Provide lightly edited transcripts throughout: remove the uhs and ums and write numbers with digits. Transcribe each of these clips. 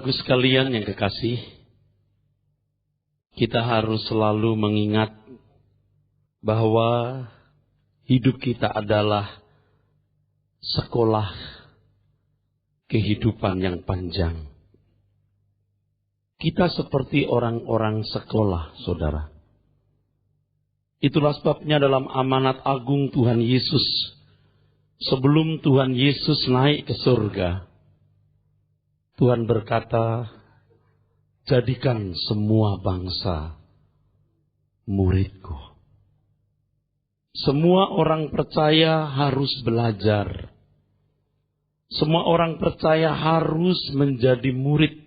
Bagus sekalian yang kekasih, kita harus selalu mengingat bahwa hidup kita adalah sekolah kehidupan yang panjang. Kita seperti orang-orang sekolah, saudara. Itulah sebabnya dalam amanat agung Tuhan Yesus, sebelum Tuhan Yesus naik ke surga, Tuhan berkata, jadikan semua bangsa muridku. Semua orang percaya harus belajar. Semua orang percaya harus menjadi murid.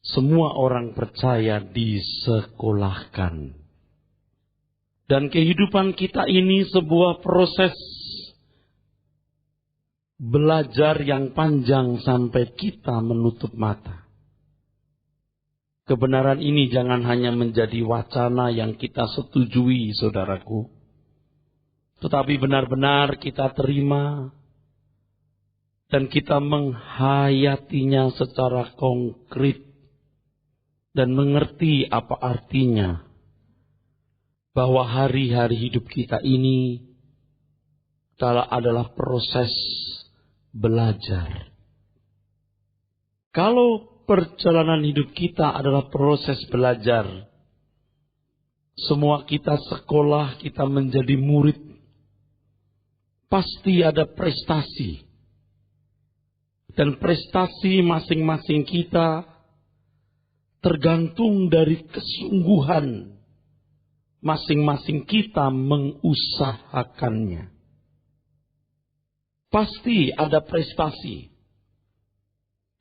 Semua orang percaya disekolahkan. Dan kehidupan kita ini sebuah proses belajar yang panjang sampai kita menutup mata. Kebenaran ini jangan hanya menjadi wacana yang kita setujui, saudaraku. Tetapi benar-benar kita terima dan kita menghayatinya secara konkret dan mengerti apa artinya bahwa hari-hari hidup kita ini adalah proses belajar. Kalau perjalanan hidup kita adalah proses belajar, semua kita sekolah, kita menjadi murid, pasti ada prestasi. Dan prestasi masing-masing kita tergantung dari kesungguhan masing-masing kita mengusahakannya. Pasti ada prestasi.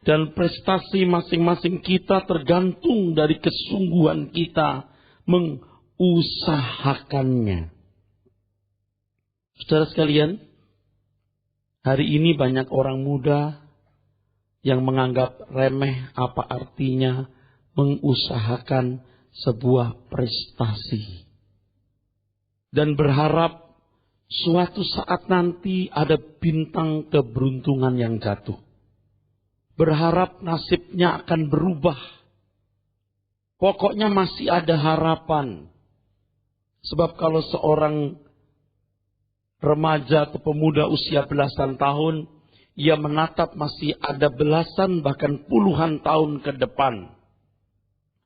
Dan prestasi masing-masing kita tergantung dari kesungguhan kita mengusahakannya. Saudara sekalian, hari ini banyak orang muda yang menganggap remeh apa artinya mengusahakan sebuah prestasi. Dan berharap suatu saat nanti ada bintang keberuntungan yang jatuh. Berharap nasibnya akan berubah. Pokoknya masih ada harapan. Sebab kalau seorang remaja atau pemuda usia belasan tahun, ia menatap masih ada belasan bahkan puluhan tahun ke depan.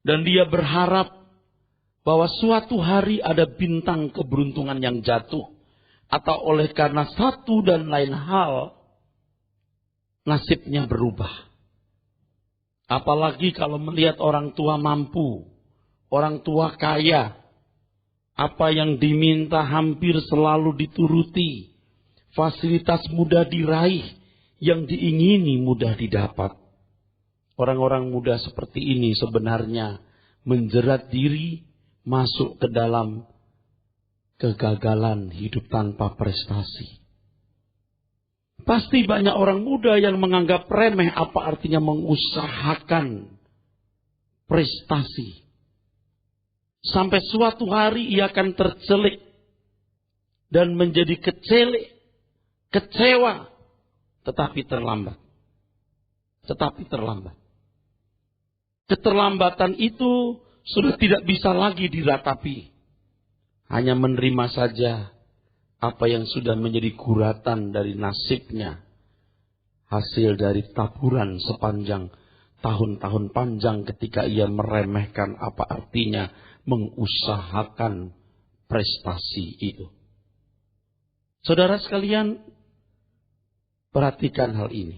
Dan dia berharap bahwa suatu hari ada bintang keberuntungan yang jatuh. Atau oleh karena satu dan lain hal, nasibnya berubah. Apalagi kalau melihat orang tua mampu, orang tua kaya, apa yang diminta hampir selalu dituruti, fasilitas mudah diraih, yang diingini mudah didapat. Orang-orang muda seperti ini sebenarnya menjerat diri masuk ke dalam kegagalan hidup tanpa prestasi. Pasti banyak orang muda yang menganggap remeh apa artinya mengusahakan prestasi. Sampai suatu hari ia akan tercelik dan menjadi kecewa, tetapi terlambat. Keterlambatan itu sudah tidak bisa lagi diratapi. Hanya menerima saja apa yang sudah menjadi guratan dari nasibnya. Hasil dari taburan sepanjang tahun-tahun panjang ketika ia meremehkan apa artinya mengusahakan prestasi itu. Saudara sekalian, perhatikan hal ini.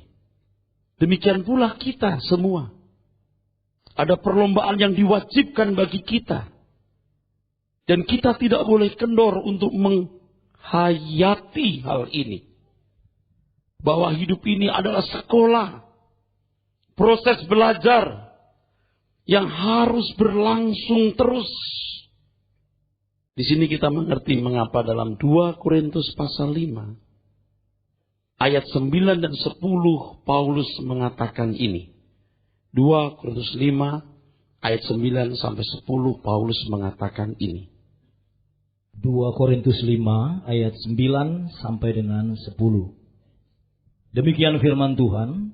Demikian pula kita semua. Ada perlombaan yang diwajibkan bagi kita. Dan kita tidak boleh kendor untuk menghayati hal ini. Bahwa hidup ini adalah sekolah. Proses belajar yang harus berlangsung terus. Di sini kita mengerti mengapa dalam 2 Korintus pasal 5. Ayat 9 dan 10 Paulus mengatakan ini. 2 Korintus 5 ayat 9 sampai 10 Paulus mengatakan ini. 2 Korintus 5 ayat 9 sampai dengan 10. Demikian firman Tuhan.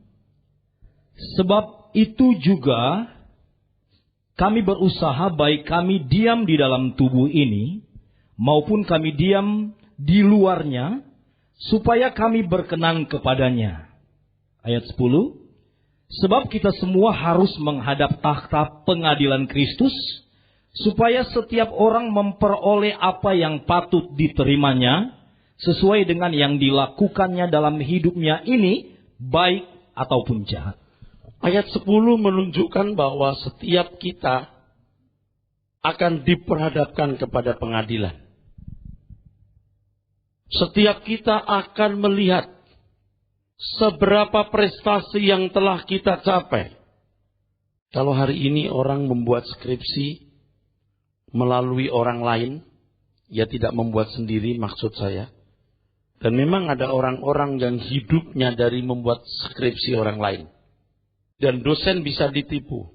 Sebab itu juga kami berusaha baik kami diam di dalam tubuh ini maupun kami diam di luarnya, supaya kami berkenan kepadanya. Ayat 10. Sebab kita semua harus menghadap takhta pengadilan Kristus, supaya setiap orang memperoleh apa yang patut diterimanya, sesuai dengan yang dilakukannya dalam hidupnya ini, baik ataupun jahat. Ayat 10 menunjukkan bahwa setiap kita akan diperhadapkan kepada pengadilan. Setiap kita akan melihat seberapa prestasi yang telah kita capai. Kalau hari ini orang membuat skripsi melalui orang lain, ya tidak membuat sendiri maksud saya. Dan memang ada orang-orang yang hidupnya dari membuat skripsi orang lain. Dan dosen bisa ditipu.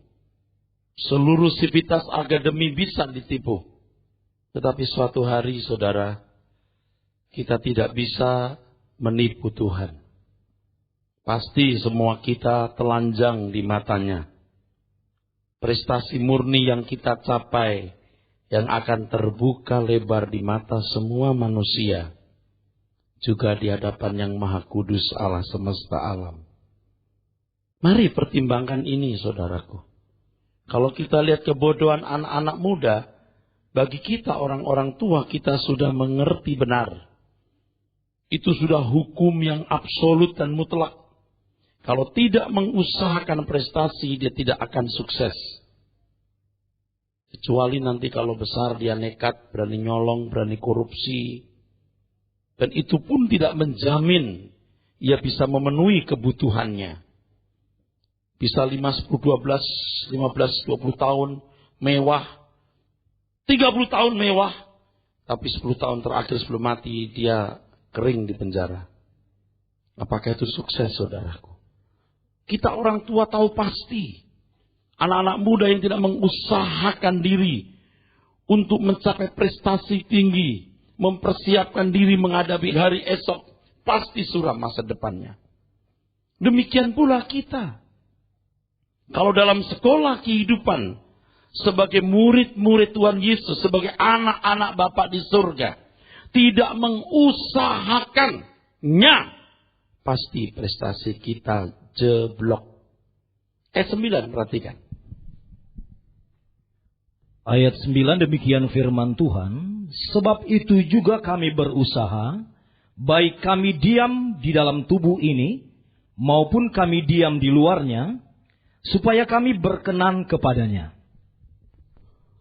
Seluruh sivitas akademi bisa ditipu. Tetapi suatu hari, saudara, kita tidak bisa menipu Tuhan. Pasti semua kita telanjang di matanya. Prestasi murni yang kita capai, yang akan terbuka lebar di mata semua manusia, juga di hadapan yang Maha Kudus Allah semesta alam. Mari pertimbangkan ini, saudaraku. Kalau kita lihat kebodohan anak-anak muda, bagi kita orang-orang tua, kita sudah mengerti benar. Itu sudah hukum yang absolut dan mutlak. Kalau tidak mengusahakan prestasi, dia tidak akan sukses. Kecuali nanti kalau besar dia nekat, berani nyolong, berani korupsi. Dan itu pun tidak menjamin ia bisa memenuhi kebutuhannya. Bisa 5, 10, 12, 15, 20 tahun mewah. 30 tahun mewah. Tapi 10 tahun terakhir sebelum mati dia kering di penjara. Apakah itu sukses, saudaraku? Kita orang tua tahu pasti. Anak-anak muda yang tidak mengusahakan diri untuk mencapai prestasi tinggi, mempersiapkan diri menghadapi hari esok, pasti suram masa depannya. Demikian pula kita. Kalau dalam sekolah kehidupan, sebagai murid-murid Tuhan Yesus, sebagai anak-anak Bapa di surga, tidak mengusahakannya, pasti prestasi kita jeblok. Ayat 9, perhatikan. Ayat 9, demikian firman Tuhan. Sebab itu juga kami berusaha, baik kami diam di dalam tubuh ini, maupun kami diam di luarnya, supaya kami berkenan kepadanya.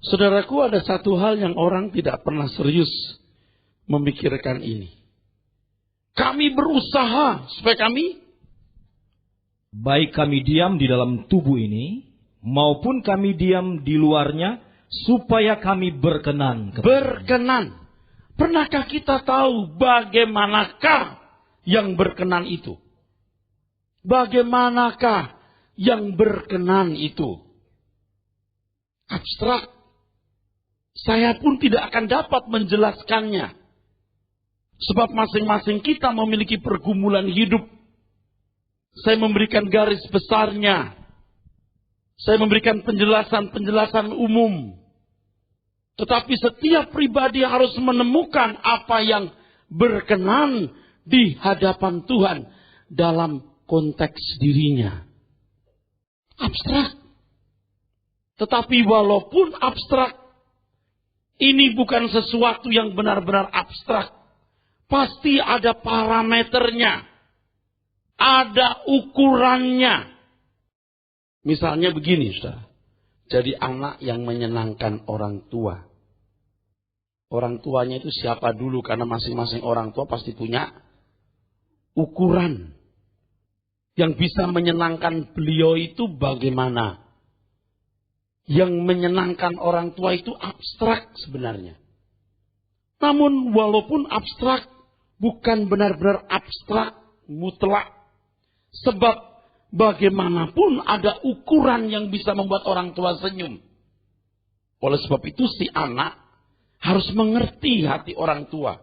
Saudaraku, ada satu hal yang orang tidak pernah serius memikirkan ini. Kami berusaha supaya kami, baik kami diam di dalam tubuh ini, maupun kami diam di luarnya, supaya kami berkenan kepadanya. Berkenan. Pernahkah kita tahu bagaimanakah yang berkenan itu? Bagaimanakah yang berkenan itu? Abstrak. Saya pun tidak akan dapat menjelaskannya. Sebab masing-masing kita memiliki pergumulan hidup. Saya memberikan garis besarnya. Saya memberikan penjelasan-penjelasan umum. Tetapi setiap pribadi harus menemukan apa yang berkenan di hadapan Tuhan dalam konteks dirinya. Abstrak. Tetapi walaupun abstrak, ini bukan sesuatu yang benar-benar abstrak. Pasti ada parameternya. Ada ukurannya. Misalnya begini, saudara. Jadi anak yang menyenangkan orang tua. Orang tuanya itu siapa dulu? Karena masing-masing orang tua pasti punya ukuran. Yang bisa menyenangkan beliau itu bagaimana? Yang menyenangkan orang tua itu abstrak sebenarnya. Namun walaupun abstrak, bukan benar-benar abstrak mutlak. Sebab bagaimanapun ada ukuran yang bisa membuat orang tua senyum. Oleh sebab itu si anak harus mengerti hati orang tua.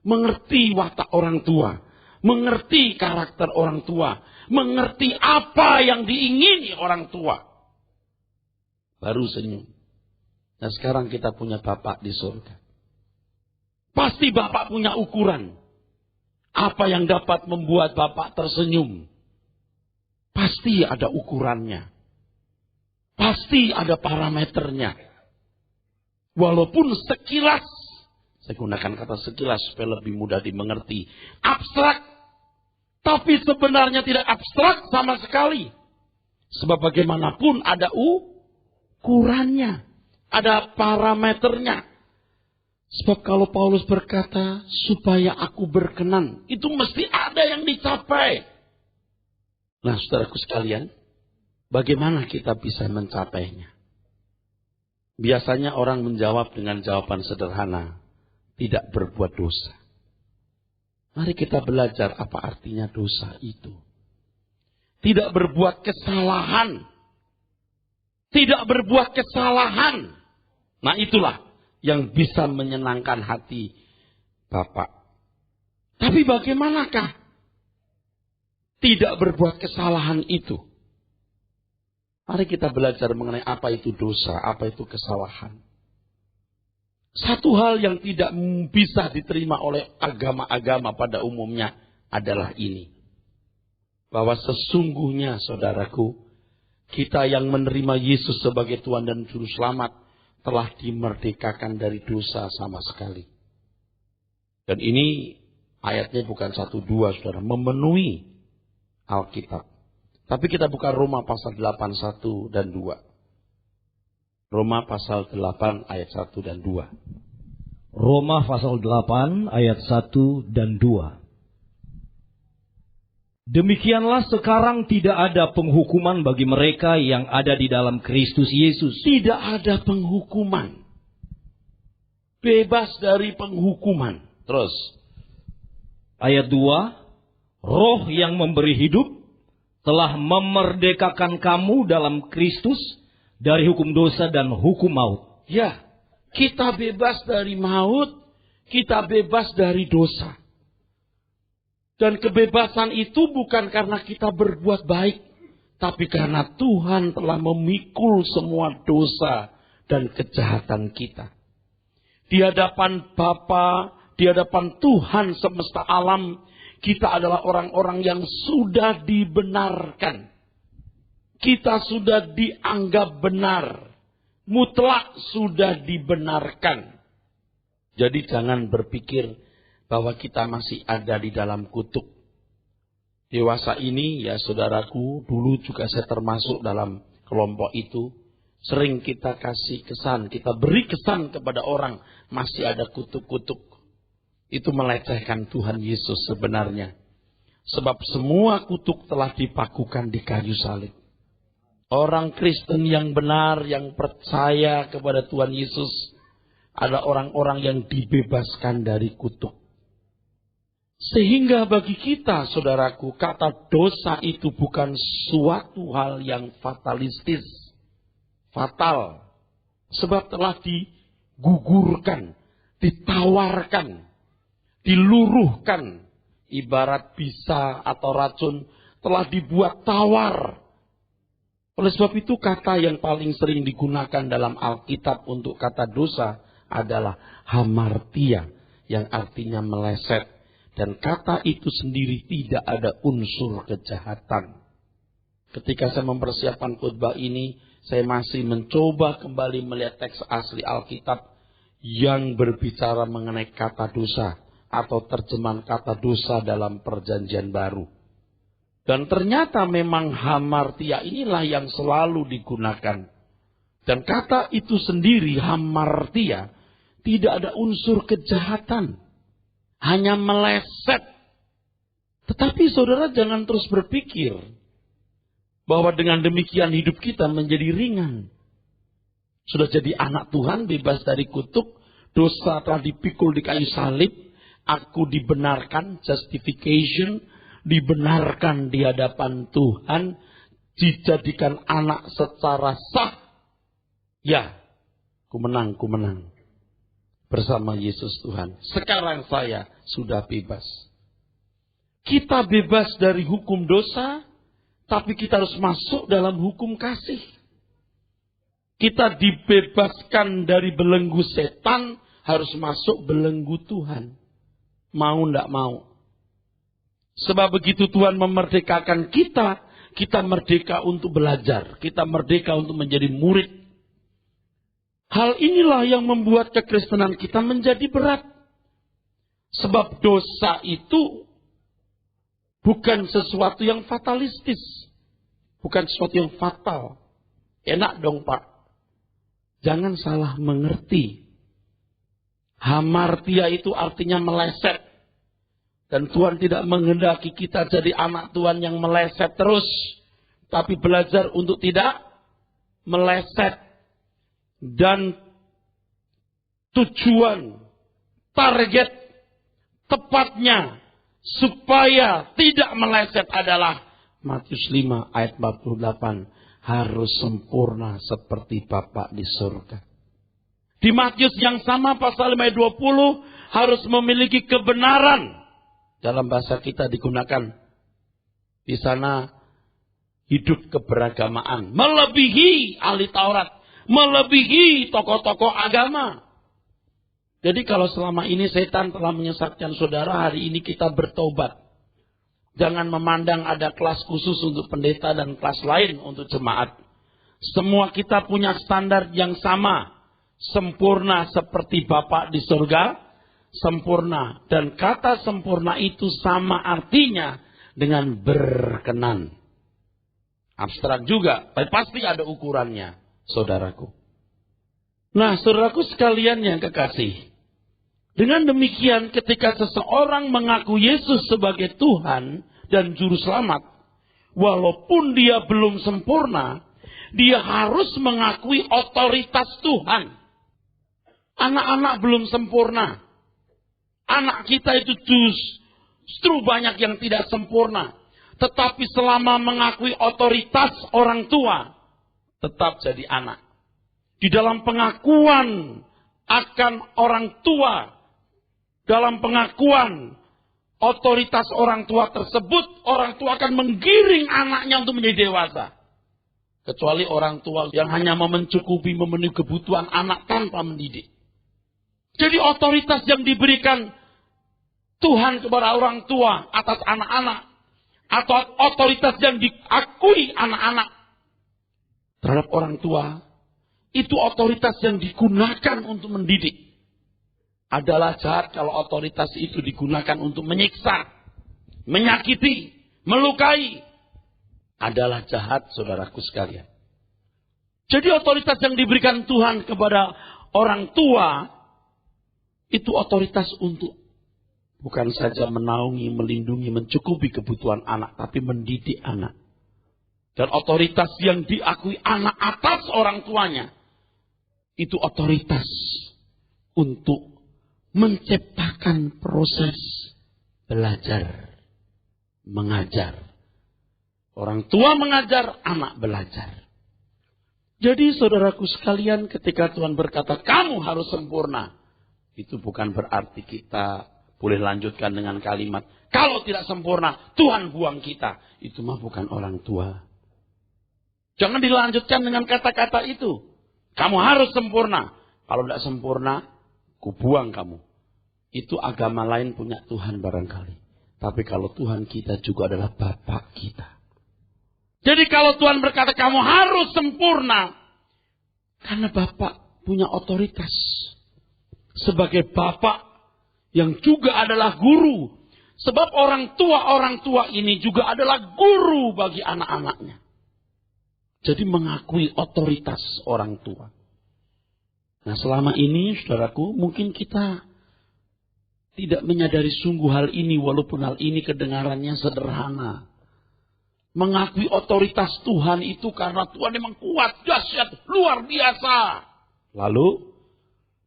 Mengerti watak orang tua. Mengerti karakter orang tua. mengerti apa yang diingini orang tua. Baru senyum. Nah sekarang kita punya Bapak di surga. Pasti Bapak punya ukuran. Apa yang dapat membuat Bapak tersenyum? Pasti ada ukurannya. Pasti ada parameternya. Walaupun sekilas, saya gunakan kata sekilas supaya lebih mudah dimengerti, abstrak. Tapi sebenarnya tidak abstrak sama sekali. Sebab bagaimanapun ada ukurannya. Ada parameternya. Sebab kalau Paulus berkata, supaya aku berkenan, itu mesti ada yang dicapai. Nah, saudaraku sekalian, bagaimana kita bisa mencapainya? Biasanya orang menjawab dengan jawaban sederhana, tidak berbuat dosa. Mari kita belajar apa artinya dosa itu. Tidak berbuat kesalahan. Tidak berbuat kesalahan. Nah itulah yang bisa menyenangkan hati Bapak. Tapi bagaimanakah tidak berbuat kesalahan itu? Mari kita belajar mengenai apa itu dosa, apa itu kesalahan. Satu hal yang tidak bisa diterima oleh agama-agama pada umumnya adalah ini. Bahwa sesungguhnya saudaraku, kita yang menerima Yesus sebagai Tuhan dan Juru Selamat telah dimerdekakan dari dosa sama sekali. Dan ini ayatnya bukan 1-2 saudara, memenuhi Alkitab. Tapi kita buka Roma pasal 8, 1 dan 2. Roma pasal 8 ayat 1 dan 2. Roma pasal 8 ayat 1 dan 2. Demikianlah sekarang tidak ada penghukuman bagi mereka yang ada di dalam Kristus Yesus. Tidak ada penghukuman. Bebas dari penghukuman. Terus. Ayat 2. Roh yang memberi hidup telah memerdekakan kamu dalam Kristus dari hukum dosa dan hukum maut. Ya, kita bebas dari maut, kita bebas dari dosa. Dan kebebasan itu bukan karena kita berbuat baik, tapi karena Tuhan telah memikul semua dosa dan kejahatan kita. Di hadapan Bapa, di hadapan Tuhan semesta alam, kita adalah orang-orang yang sudah dibenarkan. Kita sudah dianggap benar. Mutlak sudah dibenarkan. Jadi jangan berpikir bahwa kita masih ada di dalam kutuk. Dewasa ini, ya saudaraku, dulu juga saya termasuk dalam kelompok itu. Sering kita kasih kesan, kita beri kesan kepada orang, masih ada kutuk-kutuk. Itu melecehkan Tuhan Yesus sebenarnya. Sebab semua kutuk telah dipakukan di kayu salib. Orang Kristen yang benar, yang percaya kepada Tuhan Yesus, adalah orang-orang yang dibebaskan dari kutuk. Sehingga bagi kita, saudaraku, kata dosa itu bukan suatu hal yang fatalistis. Fatal. Sebab telah digugurkan, ditawarkan, diluruhkan. Ibarat bisa atau racun telah dibuat tawar. Oleh sebab itu kata yang paling sering digunakan dalam Alkitab untuk kata dosa adalah hamartia. Yang artinya meleset. Dan kata itu sendiri tidak ada unsur kejahatan. Ketika saya mempersiapkan khotbah ini, saya masih mencoba kembali melihat teks asli Alkitab yang berbicara mengenai kata dosa atau terjemahan kata dosa dalam Perjanjian Baru. Dan ternyata memang hamartia inilah yang selalu digunakan. Dan kata itu sendiri, hamartia, tidak ada unsur kejahatan. Hanya meleset. Tetapi saudara jangan terus berpikir bahwa dengan demikian hidup kita menjadi ringan. Sudah jadi anak Tuhan, bebas dari kutuk, dosa telah dipikul di kayu salib, aku dibenarkan, justification, dibenarkan di hadapan Tuhan, dijadikan anak secara sah. Ya, ku menang. Bersama Yesus Tuhan. Sekarang saya sudah bebas. Kita bebas dari hukum dosa, Tapi kita harus masuk dalam hukum kasih. Kita dibebaskan dari belenggu setan, harus masuk belenggu Tuhan. Mau ndak mau. Sebab begitu Tuhan memerdekakan kita, kita merdeka untuk belajar. Kita merdeka untuk menjadi murid. Hal inilah yang membuat kekristenan kita menjadi berat. Sebab dosa itu bukan sesuatu yang fatalistis. Bukan sesuatu yang fatal. Enak dong Pak. Jangan salah mengerti. Hamartia itu artinya meleset. Dan Tuhan tidak menghendaki kita jadi anak Tuhan yang meleset terus. Tapi belajar untuk tidak meleset. Dan tujuan, target, tepatnya supaya tidak meleset adalah Matius 5 ayat 48. Harus sempurna seperti Bapa di surga. Di Matius yang sama pasal 5 ayat 20 harus memiliki kebenaran. Dalam bahasa kita digunakan di sana hidup keberagamaan. Melebihi ahli Taurat. Melebihi tokoh-tokoh agama. Jadi kalau selama ini setan telah menyesatkan saudara, hari ini kita bertobat. Jangan memandang ada kelas khusus untuk pendeta dan kelas lain untuk jemaat. Semua kita punya standar yang sama. Sempurna seperti Bapa di surga. Sempurna. Dan kata sempurna itu sama artinya dengan berkenan. Abstrak juga. Tapi pasti ada ukurannya, saudaraku. Nah, saudaraku sekalian yang kekasih. Dengan demikian ketika seseorang mengaku Yesus sebagai Tuhan dan Juru Selamat. Walaupun dia belum sempurna. Dia harus mengakui otoritas Tuhan. Anak-anak belum sempurna. Anak kita itu justru banyak yang tidak sempurna. Tetapi selama mengakui otoritas orang tua. Tetap jadi anak. Di dalam pengakuan akan orang tua. Dalam pengakuan otoritas orang tua tersebut. Orang tua akan menggiring anaknya untuk menjadi dewasa. Kecuali orang tua yang hanya mencukupi memenuhi kebutuhan anak tanpa mendidik. Jadi otoritas yang diberikan Tuhan kepada orang tua atas anak-anak. Atau otoritas yang diakui anak-anak terhadap orang tua. Itu otoritas yang digunakan untuk mendidik. Adalah jahat kalau otoritas itu digunakan untuk menyiksa. Menyakiti. Melukai. Adalah jahat saudaraku sekalian. Jadi otoritas yang diberikan Tuhan kepada orang tua. Itu otoritas untuk bukan saja menaungi, melindungi, mencukupi kebutuhan anak. Tapi mendidik anak. Dan otoritas yang diakui anak atas orang tuanya. Itu otoritas untuk menciptakan proses belajar. Mengajar. Orang tua mengajar, anak belajar. Jadi saudaraku sekalian ketika Tuhan berkata kamu harus sempurna. Itu bukan berarti kita boleh lanjutkan dengan kalimat. Kalau tidak sempurna, Tuhan buang kita. Itu mah bukan orang tua. Jangan dilanjutkan dengan kata-kata itu. Kamu harus sempurna. Kalau tidak sempurna, kubuang kamu. Itu agama lain punya Tuhan barangkali. Tapi kalau Tuhan kita juga adalah Bapa kita. Jadi kalau Tuhan berkata kamu harus sempurna. Karena Bapa punya otoritas. Sebagai Bapa yang juga adalah guru. Sebab orang tua ini juga adalah guru bagi anak-anaknya. Jadi mengakui otoritas orang tua. Nah selama ini saudaraku mungkin kita tidak menyadari sungguh hal ini. Walaupun hal ini kedengarannya sederhana. Mengakui otoritas Tuhan itu karena Tuhan memang kuat, dahsyat, luar biasa. Lalu,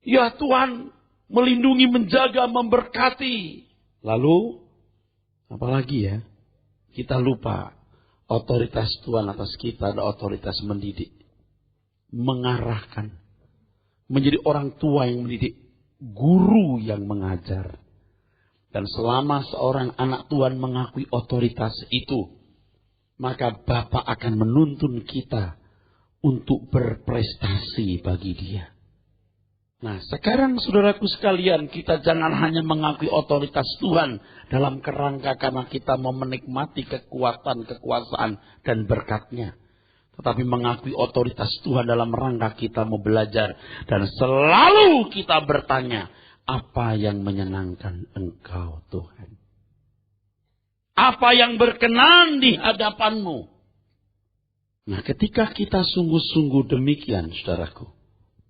ya Tuhan melindungi, menjaga, memberkati. Lalu, apalagi ya, kita lupa otoritas Tuhan atas kita ada otoritas mendidik. Mengarahkan. Menjadi orang tua yang mendidik. Guru yang mengajar. Dan selama seorang anak Tuhan mengakui otoritas itu. maka Bapa akan menuntun kita untuk berprestasi bagi Dia. Nah, sekarang saudaraku sekalian, kita jangan hanya mengakui otoritas Tuhan dalam kerangka karena kita mau menikmati kekuatan, kekuasaan, dan berkat-Nya. Tetapi mengakui otoritas Tuhan dalam rangka kita mau belajar. Dan selalu kita bertanya, apa yang menyenangkan Engkau Tuhan? Apa yang berkenan di hadapan-Mu? Nah, ketika kita sungguh-sungguh demikian, saudaraku.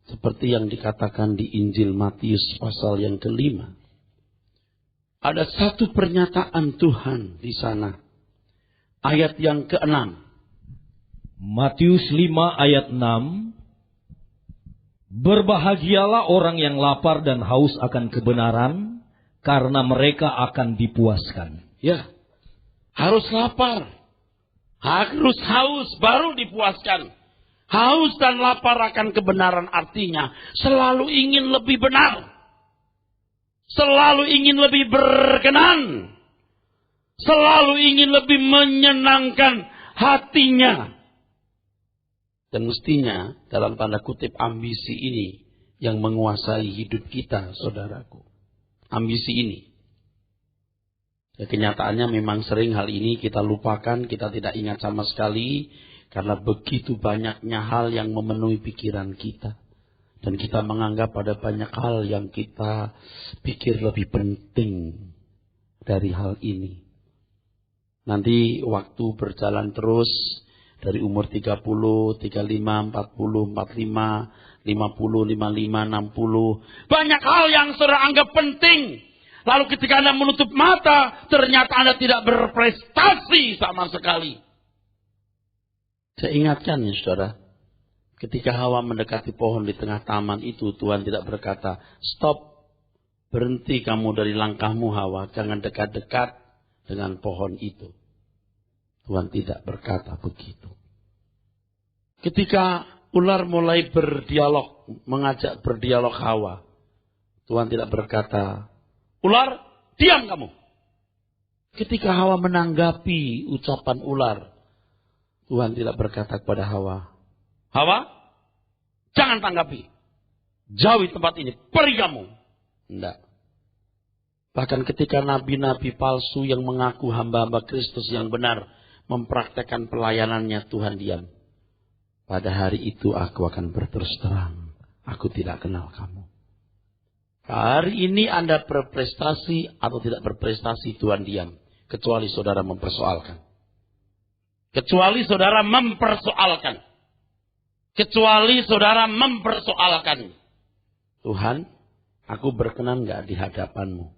Seperti yang dikatakan di Injil Matius pasal yang ke-5. Ada satu pernyataan Tuhan di sana. Ayat yang ke-6. Matius 5 ayat 6. Berbahagialah orang yang lapar dan haus akan kebenaran, karena mereka akan dipuaskan. Ya, harus lapar. Harus haus baru dipuaskan. Haus dan lapar akan kebenaran artinya selalu ingin lebih benar. Selalu ingin lebih berkenan. Selalu ingin lebih menyenangkan hatinya. Dan mestinya dalam tanda kutip ambisi ini yang menguasai hidup kita, saudaraku. Ambisi ini. Ya, kenyataannya memang sering hal ini kita lupakan, kita tidak ingat sama sekali. Karena begitu banyaknya hal yang memenuhi pikiran kita. Dan kita menganggap ada banyak hal yang kita pikir lebih penting dari hal ini. Nanti waktu berjalan terus. Dari umur 30, 35, 40, 45, 50, 55, 60. Banyak hal yang saudara anggap penting. Lalu ketika Anda menutup mata, ternyata Anda tidak berprestasi sama sekali. Saya ingatkan ya saudara. Ketika Hawa mendekati pohon di tengah taman itu, Tuhan tidak berkata, stop, berhenti kamu dari langkahmu Hawa. Jangan dekat-dekat dengan pohon itu. Tuhan tidak berkata begitu. Ketika ular mulai berdialog, mengajak berdialog Hawa, Tuhan tidak berkata, ular, diam kamu. Ketika Hawa menanggapi ucapan ular, Tuhan tidak berkata kepada Hawa, Hawa, jangan tanggapi. Jauhi tempat ini, pergi kamu. Tidak. Bahkan ketika nabi-nabi palsu yang mengaku hamba-hamba Kristus yang benar, mempraktekkan pelayanannya, Tuhan diam. Pada hari itu aku akan berterus terang. Aku tidak kenal kamu. Hari ini Anda berprestasi atau tidak berprestasi, Tuhan diam. Kecuali saudara mempersoalkan. Kecuali saudara mempersoalkan. Kecuali saudara mempersoalkan. Tuhan, aku berkenan gak di hadapanmu?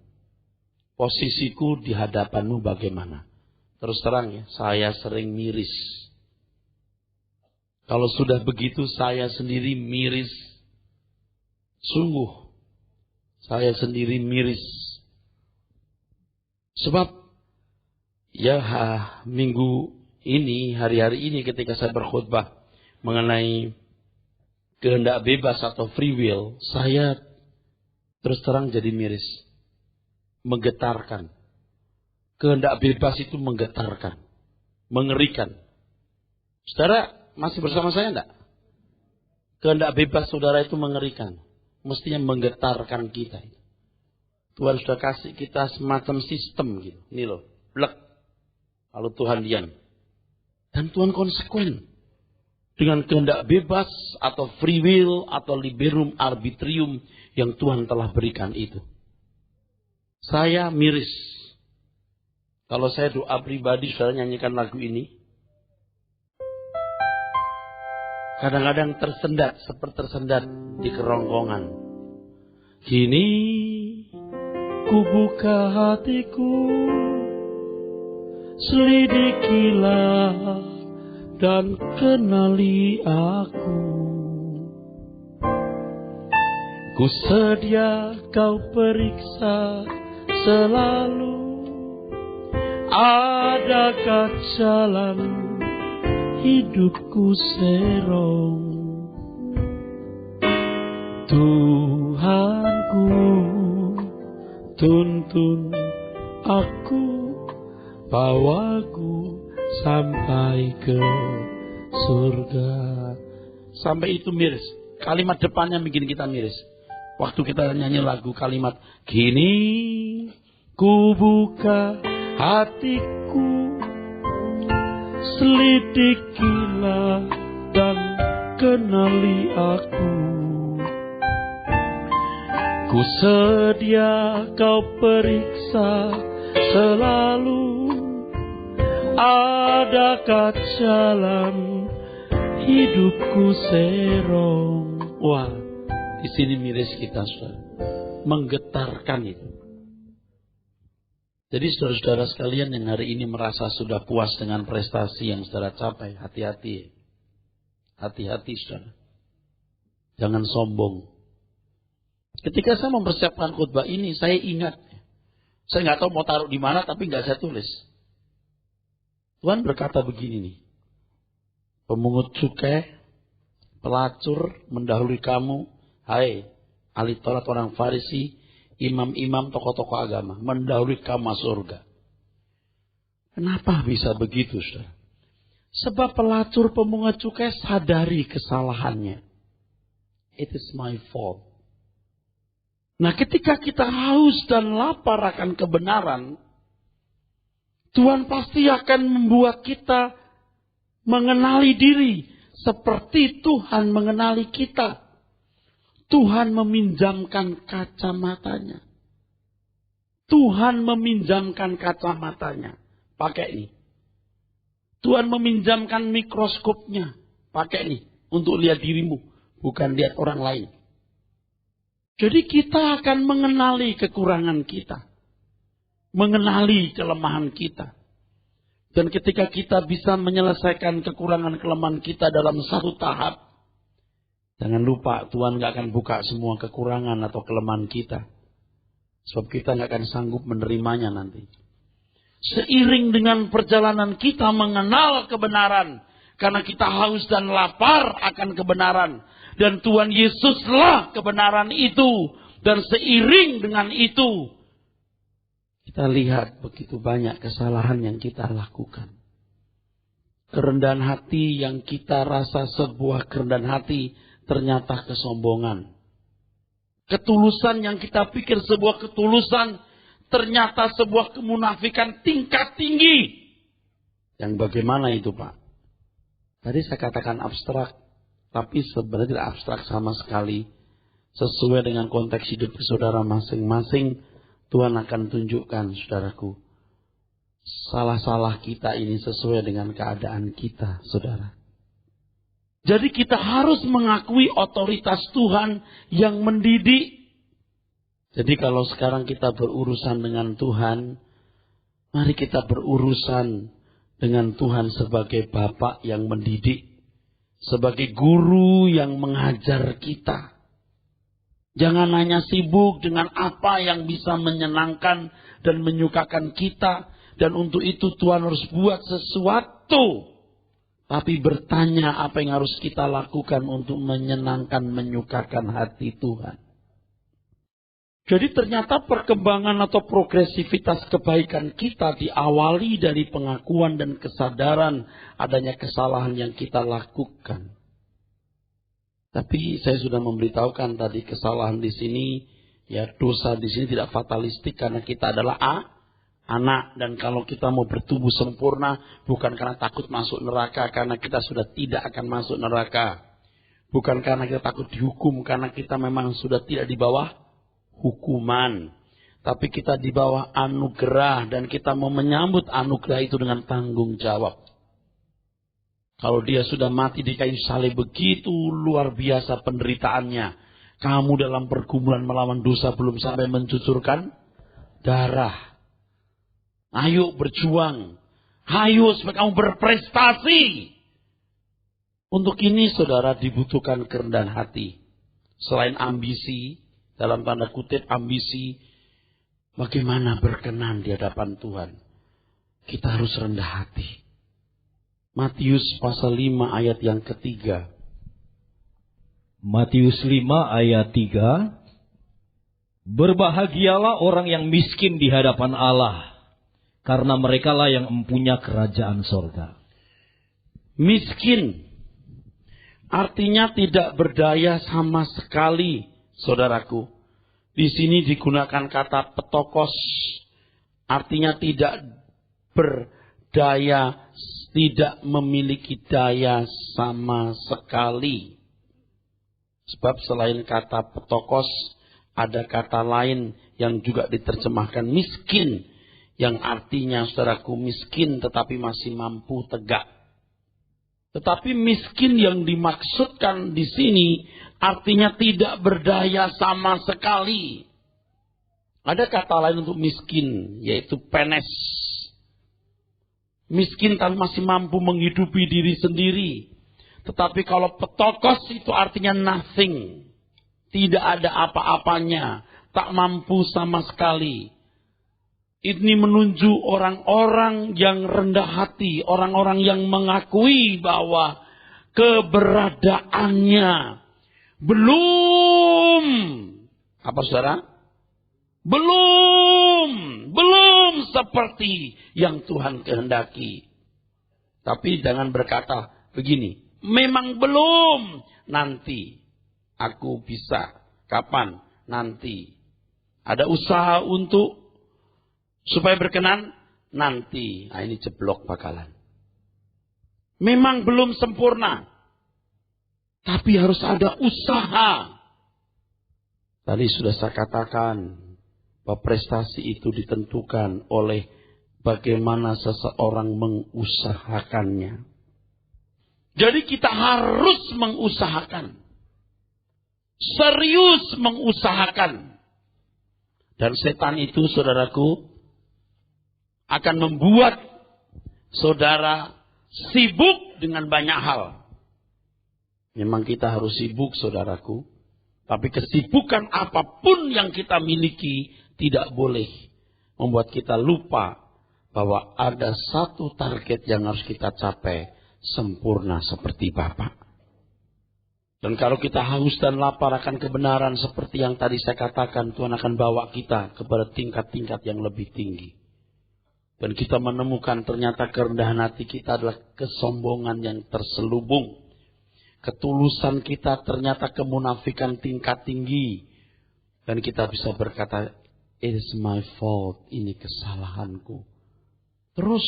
Posisiku di hadapanmu bagaimana? Terus terang ya, saya sering miris. Kalau sudah begitu saya sendiri miris. Sungguh, saya sendiri miris. Sebab, ya minggu ini, hari-hari ini ketika saya berkhutbah mengenai kehendak bebas atau free will, saya terus terang jadi miris. Menggetarkan. Kehendak bebas itu menggetarkan. Mengerikan. Saudara masih bersama saya enggak? Kehendak bebas saudara itu mengerikan. Mestinya menggetarkan kita. Tuhan sudah kasih kita semacam sistem gitu. Ini loh. Blek. Lalu Tuhan diam. Dan Tuhan konsekuen. Dengan kehendak bebas atau free will atau liberum arbitrium yang Tuhan telah berikan itu. Saya miris. Kalau saya doa pribadi, saudara nyanyikan lagu ini. Kadang-kadang tersendat, seperti tersendat di kerongkongan. Kini ku buka hatiku, selidikilah dan kenali aku. Ku sedia kau periksa selalu. Adakah jalan hidupku serong? Tuhanku, tuntun aku, bawaku sampai ke surga. Sampai itu miris. Kalimat depannya bikin kita miris. Waktu kita nyanyi lagu kalimat, kini ku buka hatiku, selidikilah dan kenali aku. Ku sedia kau periksa selalu, adakah jalan hidupku serong. Wah, di sini miris kita, saudara. Menggetarkan itu. Jadi saudara-saudara sekalian yang hari ini merasa sudah puas dengan prestasi yang saudara capai, hati-hati. Hati-hati, saudara. Jangan sombong. Ketika saya mempersiapkan khutbah ini, saya ingat. Saya nggak tahu mau taruh di mana, tapi nggak saya tulis. Tuhan berkata begini nih. Pemungut cukai, pelacur mendahului kamu. Hai, ahli Taurat, orang Farisi, imam-imam, tokoh-tokoh agama. Mendahului kamu masuk surga. Kenapa bisa begitu, saudara? Sebab pelacur pemungut cukai sadari kesalahannya. It is my fault. Nah, ketika kita haus dan lapar akan kebenaran, Tuhan pasti akan membuat kita mengenali diri seperti Tuhan mengenali kita. Tuhan meminjamkan kacamatanya. Tuhan meminjamkan kacamatanya. Pakai ini. Tuhan meminjamkan mikroskopnya. Pakai ini. Untuk lihat dirimu. Bukan lihat orang lain. Jadi kita akan mengenali kekurangan kita. Mengenali kelemahan kita. Dan ketika kita bisa menyelesaikan kekurangan kelemahan kita dalam satu tahap. Jangan lupa Tuhan gak akan buka semua kekurangan atau kelemahan kita. Sebab kita gak akan sanggup menerimanya nanti. Seiring dengan perjalanan kita mengenal kebenaran. Karena kita haus dan lapar akan kebenaran. Dan Tuhan Yesuslah kebenaran itu. Dan seiring dengan itu, kita lihat begitu banyak kesalahan yang kita lakukan. Kerendahan hati yang kita rasa sebuah kerendahan hati, ternyata kesombongan. Ketulusan yang kita pikir sebuah ketulusan, ternyata sebuah kemunafikan tingkat tinggi. Yang bagaimana itu, Pak? Tadi saya katakan abstrak. Tapi sebenarnya tidak abstrak sama sekali. Sesuai dengan konteks hidup saudara masing-masing, Tuhan akan tunjukkan, saudaraku. Salah-salah kita ini sesuai dengan keadaan kita, saudara. Jadi kita harus mengakui otoritas Tuhan yang mendidik. Jadi kalau sekarang kita berurusan dengan Tuhan, mari kita berurusan dengan Tuhan sebagai Bapa yang mendidik. Sebagai guru yang mengajar kita. Jangan hanya sibuk dengan apa yang bisa menyenangkan dan menyukakan kita. Dan untuk itu Tuhan harus buat sesuatu. Tapi bertanya apa yang harus kita lakukan untuk menyenangkan, menyukakan hati Tuhan. Jadi ternyata perkembangan atau progresivitas kebaikan kita diawali dari pengakuan dan kesadaran adanya kesalahan yang kita lakukan. Tapi saya sudah memberitahukan tadi kesalahan di sini, ya dosa di sini tidak fatalistik karena kita adalah anak. Dan kalau kita mau bertumbuh sempurna bukan karena takut masuk neraka, karena kita sudah tidak akan masuk neraka. Bukan karena kita takut dihukum, karena kita memang sudah tidak di bawah hukuman, tapi kita di bawah anugerah dan kita mau menyambut anugerah itu dengan tanggung jawab. Kalau dia sudah mati di kayu salib begitu luar biasa penderitaannya, kamu dalam pergumulan melawan dosa belum sampai mencucurkan darah. Ayo berjuang, ayo supaya kamu berprestasi. Untuk ini saudara dibutuhkan kerendahan hati. Selain ambisi, dalam tanda kutip ambisi, bagaimana berkenan di hadapan Tuhan. Kita harus rendah hati. Matius pasal 5 ayat yang ketiga. Matius 5 ayat 3. Berbahagialah orang yang miskin di hadapan Allah, karena merekalah yang mempunyai kerajaan sorga. Miskin artinya tidak berdaya sama sekali, saudaraku. Di sini digunakan kata petokos, artinya tidak berdaya, tidak memiliki daya sama sekali. Sebab selain kata petokos, ada kata lain yang juga diterjemahkan miskin, yang artinya, saudaraku, miskin tetapi masih mampu tegak. Tetapi miskin yang dimaksudkan di sini artinya tidak berdaya sama sekali. Ada kata lain untuk miskin, yaitu penes. Miskin tapi masih mampu menghidupi diri sendiri. Tetapi kalau petokos itu artinya nothing. Tidak ada apa-apanya. Tak mampu sama sekali. Ini menunjuk orang-orang yang rendah hati, orang-orang yang mengakui bahwa keberadaannya belum, apa saudara? Belum seperti yang Tuhan kehendaki. Tapi jangan berkata begini, memang belum, nanti aku bisa, kapan? Nanti. Ada usaha untuk supaya berkenan, nanti. Nah, ini jeblok bakalan. Memang belum sempurna. Tapi harus ada usaha. Tadi sudah saya katakan bahwa prestasi itu ditentukan oleh bagaimana seseorang mengusahakannya. Jadi kita harus mengusahakan. Serius mengusahakan. Dan setan itu, saudaraku, akan membuat saudara sibuk dengan banyak hal. Memang kita harus sibuk, saudaraku. Tapi kesibukan apapun yang kita miliki tidak boleh membuat kita lupa bahwa ada satu target yang harus kita capai, sempurna seperti Bapa. Dan kalau kita haus dan lapar akan kebenaran seperti yang tadi saya katakan, Tuhan akan bawa kita kepada tingkat-tingkat yang lebih tinggi. Dan kita menemukan ternyata kerendahan hati kita adalah kesombongan yang terselubung. Ketulusan kita ternyata kemunafikan tingkat tinggi. Dan kita bisa berkata, it is my fault, ini kesalahanku. Terus,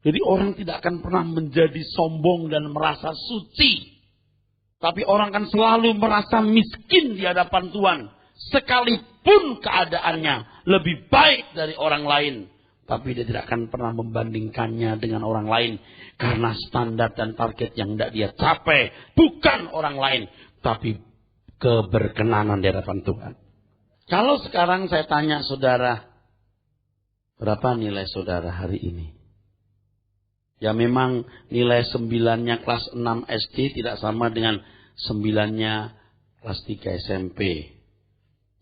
jadi orang tidak akan pernah menjadi sombong dan merasa suci. Tapi orang akan selalu merasa miskin di hadapan Tuhan. Sekalipun keadaannya lebih baik dari orang lain. Tapi dia tidak akan pernah membandingkannya dengan orang lain. Karena standar dan target yang tidak dia capai. Bukan orang lain. Tapi keberkenanan di hadapan Tuhan. Kalau sekarang saya tanya saudara. Berapa nilai saudara hari ini? Ya memang nilai 9-nya kelas 6 SD tidak sama dengan 9-nya kelas 3 SMP.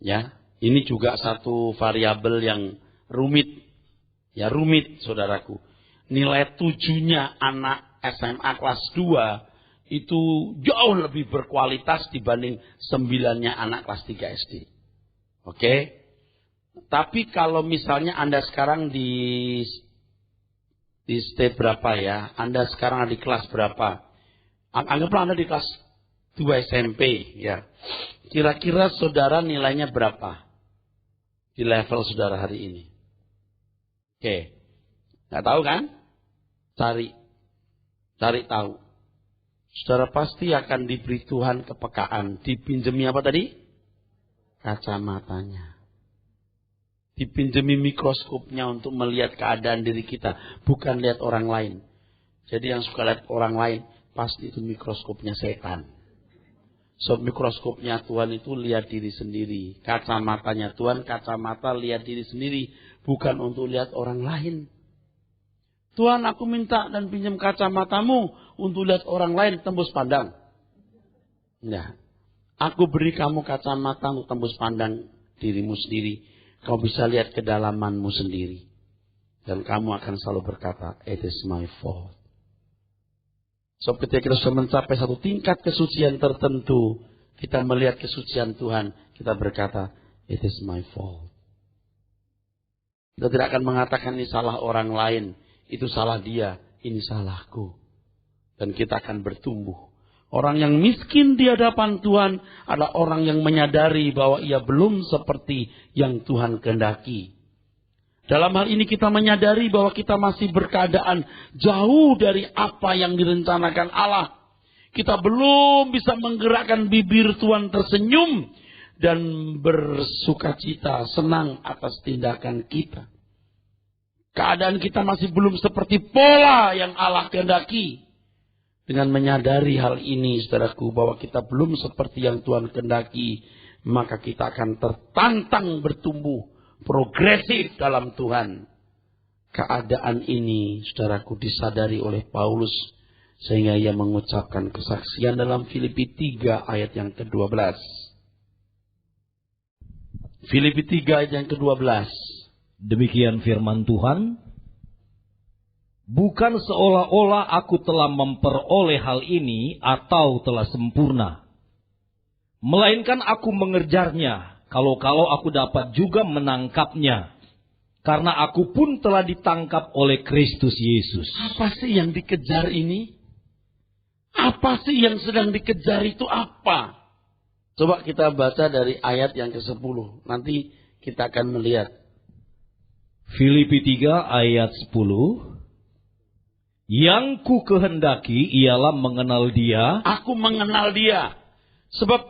Ya, ini juga satu variabel yang rumit. Ya rumit, saudaraku. Nilai 7-nya anak SMA kelas 2 itu jauh lebih berkualitas dibanding 9-nya anak kelas 3 SD. Oke? Tapi kalau misalnya Anda sekarang di state berapa ya? Anda sekarang ada di kelas berapa? Anggaplah Anda di kelas 2 SMP. Ya. Kira-kira saudara nilainya berapa? Di level saudara hari ini. Oke, nggak tahu kan? Cari tahu. Saudara pasti akan diberi Tuhan kepekaan. Dipinjemi apa tadi? Kacamatanya. Dipinjemi mikroskopnya untuk melihat keadaan diri kita, bukan lihat orang lain. Jadi yang suka lihat orang lain, pasti itu mikroskopnya setan. So mikroskopnya Tuhan itu lihat diri sendiri. Kacamatanya Tuhan, kacamata lihat diri sendiri. Bukan untuk lihat orang lain. Tuhan, aku minta dan pinjam kacamatamu untuk lihat orang lain tembus pandang. Nah, aku beri kamu kacamata untuk tembus pandang dirimu sendiri. Kau bisa lihat kedalamanmu sendiri. Dan kamu akan selalu berkata, it is my fault. So ketika kita sudah mencapai satu tingkat kesucian tertentu, kita melihat kesucian Tuhan, kita berkata, it is my fault. Kita tidak akan mengatakan ini salah orang lain, itu salah dia, ini salahku. Dan kita akan bertumbuh. Orang yang miskin di hadapan Tuhan adalah orang yang menyadari bahwa ia belum seperti yang Tuhan kehendaki. Dalam hal ini kita menyadari bahwa kita masih berkeadaan jauh dari apa yang direncanakan Allah. Kita belum bisa menggerakkan bibir Tuhan tersenyum dan bersukacita, senang atas tindakan kita. Keadaan kita masih belum seperti pola yang Allah kehendaki. Dengan menyadari hal ini, saudaraku, bahwa kita belum seperti yang Tuhan kehendaki, maka kita akan tertantang bertumbuh progresif dalam Tuhan. Keadaan ini, saudaraku, disadari oleh Paulus sehingga ia mengucapkan kesaksian dalam Filipi 3 ayat yang ke-12. Filipi 3 ayat yang ke-12. Demikian firman Tuhan. Bukan seolah-olah aku telah memperoleh hal ini atau telah sempurna. Melainkan aku mengejarnya, kalau-kalau aku dapat juga menangkapnya. Karena aku pun telah ditangkap oleh Kristus Yesus. Apa sih yang dikejar ini? Apa sih yang sedang dikejar itu apa? Coba kita baca dari ayat yang ke-10. Nanti kita akan melihat. Filipi 3 ayat 10. Yang ku kehendaki ialah mengenal Dia. Aku mengenal Dia. Sebab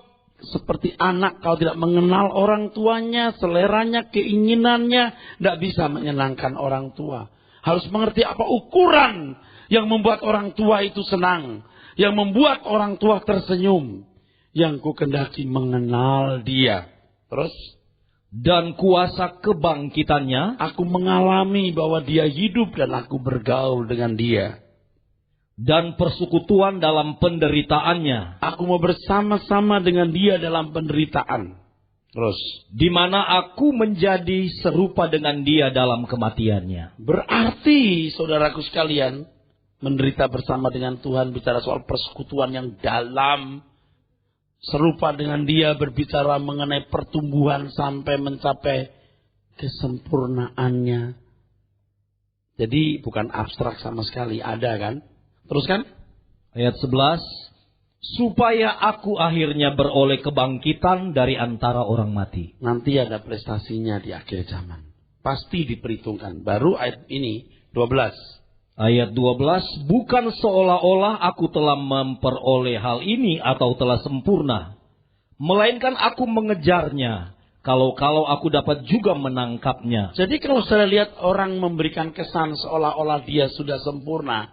seperti anak kalau tidak mengenal orang tuanya, seleranya, keinginannya, tidak bisa menyenangkan orang tua. Harus mengerti apa ukuran yang membuat orang tua itu senang. Yang membuat orang tua tersenyum. Yang ku kehendaki mengenal Dia. Terus? Dan kuasa kebangkitannya. Aku mengalami bahwa Dia hidup dan aku bergaul dengan Dia. Dan persekutuan dalam penderitaannya. Aku mau bersama-sama dengan Dia dalam penderitaan. Terus. Di mana aku menjadi serupa dengan Dia dalam kematiannya. Berarti saudaraku sekalian, menderita bersama dengan Tuhan bicara soal persekutuan yang dalam. Serupa dengan Dia berbicara mengenai pertumbuhan sampai mencapai kesempurnaannya. Jadi bukan abstrak sama sekali, ada kan? Teruskan. Ayat 11. Supaya aku akhirnya beroleh kebangkitan dari antara orang mati. Nanti ada prestasinya di akhir zaman. Pasti diperhitungkan. Baru ayat ini 12. Ayat 12, bukan seolah-olah aku telah memperoleh hal ini atau telah sempurna. Melainkan aku mengejarnya, kalau-kalau aku dapat juga menangkapnya. Jadi kalau saya lihat orang memberikan kesan seolah-olah dia sudah sempurna,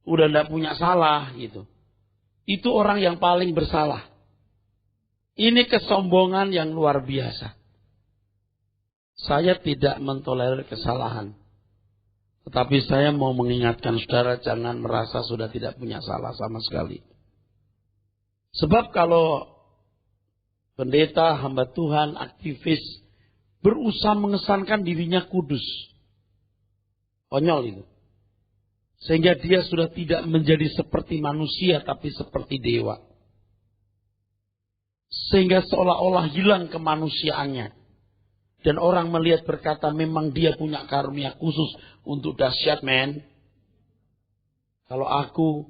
udah tidak punya salah gitu. Itu orang yang paling bersalah. Ini kesombongan yang luar biasa. Saya tidak mentolerir kesalahan. Tetapi saya mau mengingatkan saudara jangan merasa sudah tidak punya salah sama sekali. Sebab kalau pendeta, hamba Tuhan, aktivis berusaha mengesankan dirinya kudus. Konyol itu. Sehingga dia sudah tidak menjadi seperti manusia tapi seperti dewa. Sehingga seolah-olah hilang kemanusiaannya. Dan orang melihat berkata memang dia punya karunia khusus untuk dahsyat men. Kalau aku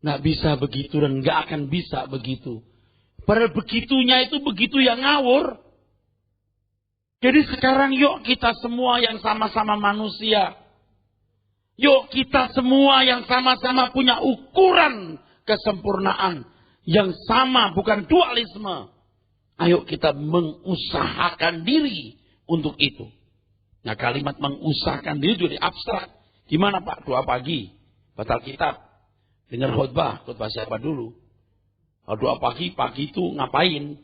nggak bisa begitu dan nggak akan bisa begitu. Padahal begitunya itu begitu yang ngawur. Jadi sekarang yuk kita semua yang sama-sama manusia. Yuk kita semua yang sama-sama punya ukuran kesempurnaan. Yang sama bukan dualisme. Ayo kita mengusahakan diri untuk itu. Nah kalimat mengusahakan diri jadi abstrak. Gimana Pak? Doa pagi, batal kitab. Dengar khotbah siapa dulu? Kalau doa pagi itu ngapain?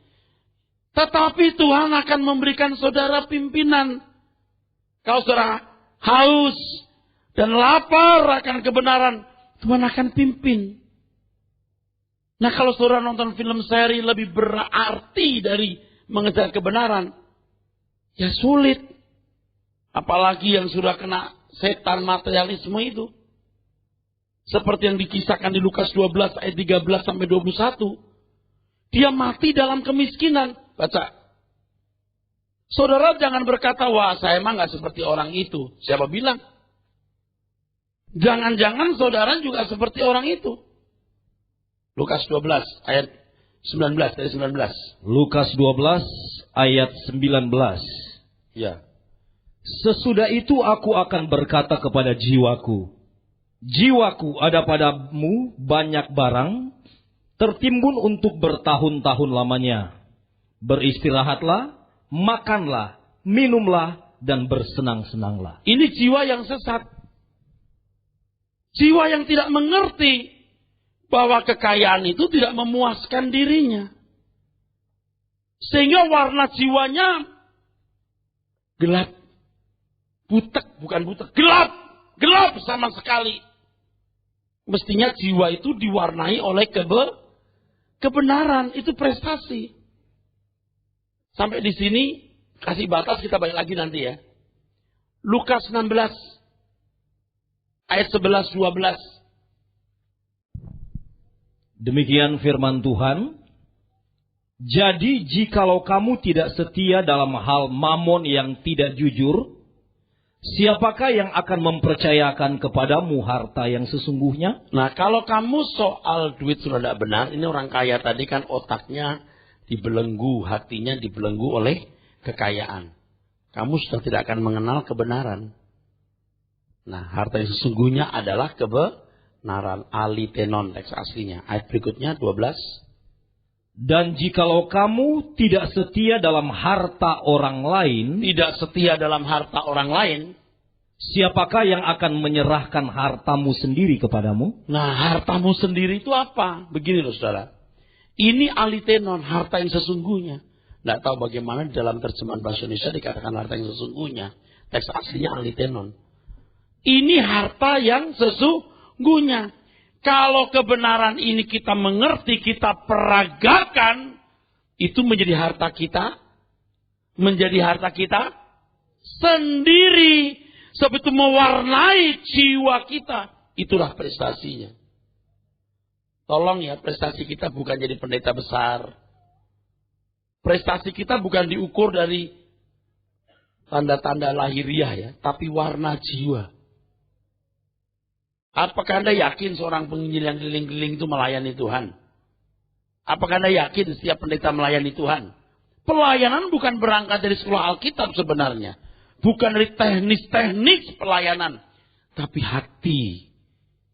Tetapi Tuhan akan memberikan saudara pimpinan. Kalau saudara haus dan lapar akan kebenaran, Tuhan akan pimpin. Nah kalau saudara nonton film seri lebih berarti dari mengejar kebenaran, ya sulit. Apalagi yang sudah kena setan materialisme itu. Seperti yang dikisahkan di Lukas 12 ayat 13 sampai 21. Dia mati dalam kemiskinan. Baca. Saudara jangan berkata, wah saya emang gak seperti orang itu. Siapa bilang? Jangan-jangan saudara juga seperti orang itu. Lukas 12 ayat 19 dari 19. Lukas 12 ayat 19. Ya. Sesudah itu aku akan berkata kepada jiwaku, jiwaku, ada padamu banyak barang tertimbun untuk bertahun-tahun lamanya. Beristirahatlah, makanlah, minumlah, dan bersenang-senanglah. Ini jiwa yang sesat. Jiwa yang tidak mengerti bahwa kekayaan itu tidak memuaskan dirinya. Sehingga warna jiwanya gelap. Butek, bukan butek. Gelap. Gelap sama sekali. Mestinya jiwa itu diwarnai oleh kebenaran. Itu prestasi. Sampai di sini, kasih batas, kita balik lagi nanti ya. Lukas 16. Ayat 11-12. Demikian firman Tuhan. Jadi jikalau kamu tidak setia dalam hal mamon yang tidak jujur, siapakah yang akan mempercayakan kepadamu harta yang sesungguhnya? Nah, kalau kamu soal duit sudah tidak benar, ini orang kaya tadi kan otaknya dibelenggu, hatinya dibelenggu oleh kekayaan. Kamu sudah tidak akan mengenal kebenaran. Nah, harta yang sesungguhnya adalah kebenaran. Alitenon teks aslinya. Ayat berikutnya 12. Dan jikalau kamu tidak setia dalam harta orang lain, Tidak setia dalam harta orang lain. siapakah yang akan menyerahkan hartamu sendiri kepadamu? Nah, hartamu sendiri itu apa? Begini loh saudara. Ini alitenon, harta yang sesungguhnya. Tidak tahu bagaimana di dalam terjemahan bahasa Indonesia dikatakan harta yang sesungguhnya. Teks aslinya alitenon. Ini harta yang sesungguhnya. Kalau kebenaran ini kita mengerti, kita peragakan, itu menjadi harta kita. Menjadi harta kita sendiri. Sebab itu mewarnai jiwa kita. Itulah prestasinya. Tolong ya, prestasi kita bukan jadi pendeta besar. Prestasi kita bukan diukur dari tanda-tanda lahiriah ya, tapi warna jiwa. Apakah Anda yakin seorang penginjil yang keliling-keliling itu melayani Tuhan? Apakah Anda yakin setiap pendeta melayani Tuhan? Pelayanan bukan berangkat dari sekolah Alkitab sebenarnya. Bukan dari teknis-teknis pelayanan. Tapi hati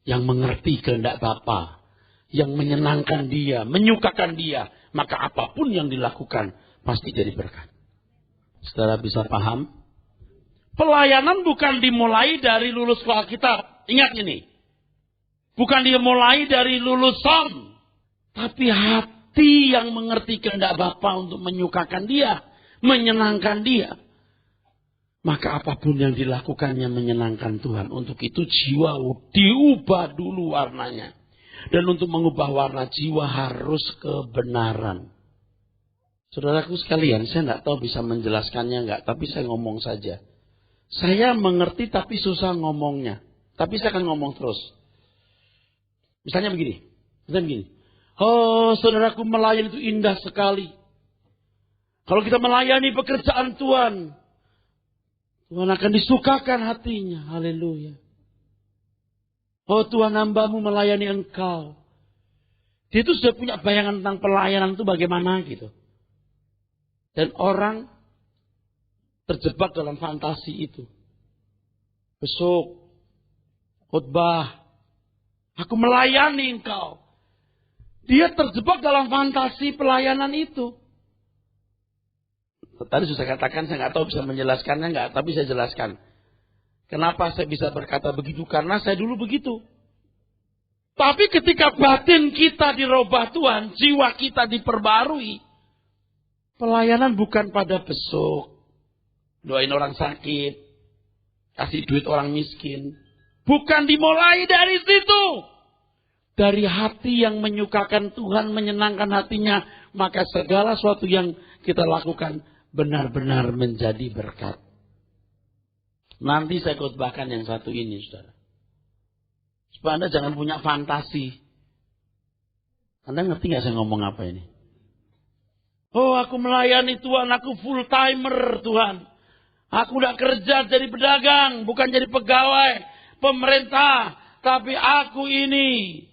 yang mengerti kehendak Bapa, yang menyenangkan dia, menyukakan dia. Maka apapun yang dilakukan pasti jadi berkat. Saudara bisa paham? Pelayanan bukan dimulai dari lulus sekolah Alkitab. Ingat ini. Bukan dimulai dari lulusan. Tapi hati yang mengerti kehendak Bapa untuk menyukakan dia. Menyenangkan dia. Maka apapun yang dilakukannya menyenangkan Tuhan. Untuk itu jiwa diubah dulu warnanya. Dan untuk mengubah warna jiwa harus kebenaran. Saudaraku sekalian, saya tidak tahu bisa menjelaskannya enggak. Tapi saya ngomong saja. Saya mengerti tapi susah ngomongnya. Tapi saya akan ngomong terus. Misalnya begini. Oh, saudaraku, melayani itu indah sekali. Kalau kita melayani pekerjaan Tuhan, Tuhan akan disukakan hatinya. Haleluya. Oh, Tuhan, hamba-Mu melayani Engkau. Dia itu sudah punya bayangan tentang pelayanan itu bagaimana gitu. Dan orang terjebak dalam fantasi itu. Besok khotbah, aku melayani engkau. Dia terjebak dalam fantasi pelayanan itu. Tadi sudah katakan, saya nggak tahu bisa menjelaskannya nggak, tapi saya jelaskan. Kenapa saya bisa berkata begitu? Karena saya dulu begitu. Tapi ketika batin kita dirubah Tuhan, jiwa kita diperbarui, pelayanan bukan pada besok, doain orang sakit, kasih duit orang miskin. Bukan dimulai dari situ. Dari hati yang menyukakan Tuhan, menyenangkan hatinya. Maka segala sesuatu yang kita lakukan benar-benar menjadi berkat. Nanti saya khotbahkan yang satu ini, saudara. Supaya Anda jangan punya fantasi. Anda ngerti gak saya ngomong apa ini? Oh, aku melayani Tuhan, aku full timer Tuhan. Aku udah kerja jadi pedagang, bukan jadi pegawai. pemerintah, tapi aku ini